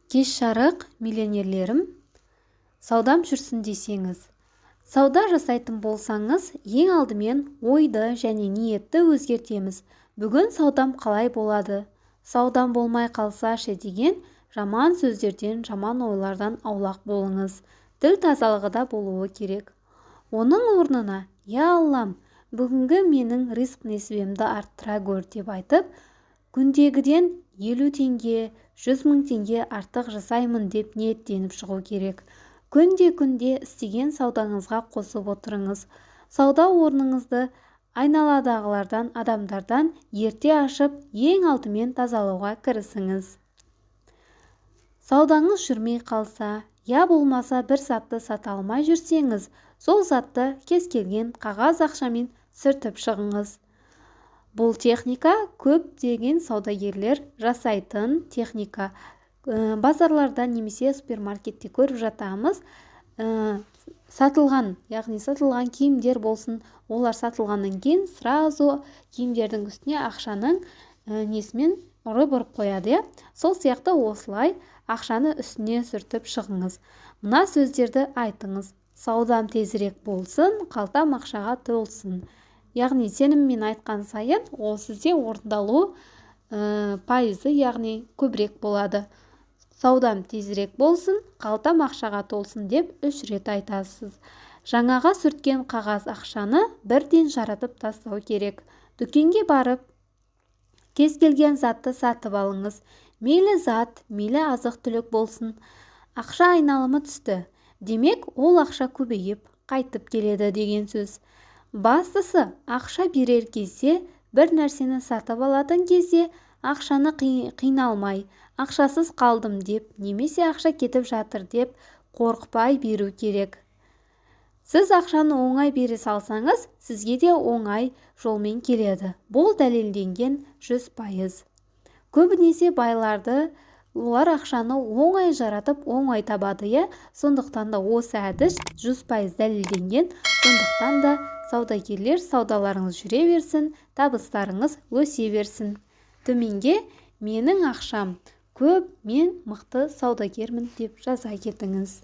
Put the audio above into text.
Кеш жарық, миллионерлерім, саудам жүрсін десеңіз. Сауда жасайтын болсаңыз, ең алдымен ойды және ниетті өзгертеміз. Бүгін саудам қалай болады? Саудам болмай қалса ше деген жаман сөздерден, жаман ойлардан аулақ болыңыз. Тіл тазалығы да болуы керек. Оның орнына, я Аллам, бүгінгі менің ризық несібемді арттыра көр деп айтып, күндегіден 50 теңге, 100 мың теңге артық жасаймын деп ниеттеніп шығу керек. Күнде істеген саудаңызға қосып отырыңыз. Сауда орныңызды айналадағылардан, адамдардан ерте ашып, ең алдымен тазалауға кірісіңіз. Саудаңыз жүрмей қалса, я болмаса бір затты сата алмай жүрсеңіз, сол затты кез келген қағаз ақшамен сүртіп шығыңыз. Бұл техника көптеген саудагерлер жасайтын техника. Базарларда немесе супермаркетте көріп жатамыз. Сатылған киімдер болсын, олар сатылғаннан кейін сразу киімдердің үстіне ақшаның несімен ұрып қояды. Сол сияқты осылай ақшаны үстіне сүртіп шығыңыз. Мына сөздерді айтыңыз. Саудам тезірек болсын, қалтам ақшаға толсын. Яғни сеніммен айтқан сайын ол сізде орындалу пайызы, яғни көбірек болады. Саудам тезірек болсын, қалтам ақшаға толсын деп 3 рет айтасыз. Жаңаға сүрткен қағаз ақшаны бірден жаратып тастау керек. Дүкенге барып, кез келген затты сатып алыңыз. Мейлі зат, мейлі азық-түлік болсын. Ақша айналымы түсті. Демек, ол ақша көбейіп, қайтып келеді деген сөз. Бастысы, ақша берер кезде, бір нәрсені сатып алатын кезде, ақшаны қиналмай, ақшасыз қалдым деп, немесе ақша кетіп жатыр деп қорықпай беру керек. Сіз ақшаны оңай бере салсаңыз, сізге де оңай жолмен келеді. Бұл дәлелденген 100%. Көбінесе байларды, олар ақшаны оңай жаратып, оңай табады. Сондықтан да осы әдіс 100% дәлелденген. Сондықтан да саудагерлер, саудаларыңыз жүре берсін, табыстарыңыз өсе берсін. Төменге менің ақшам көп, мен мықты саудагермін деп жаза кетіңіз.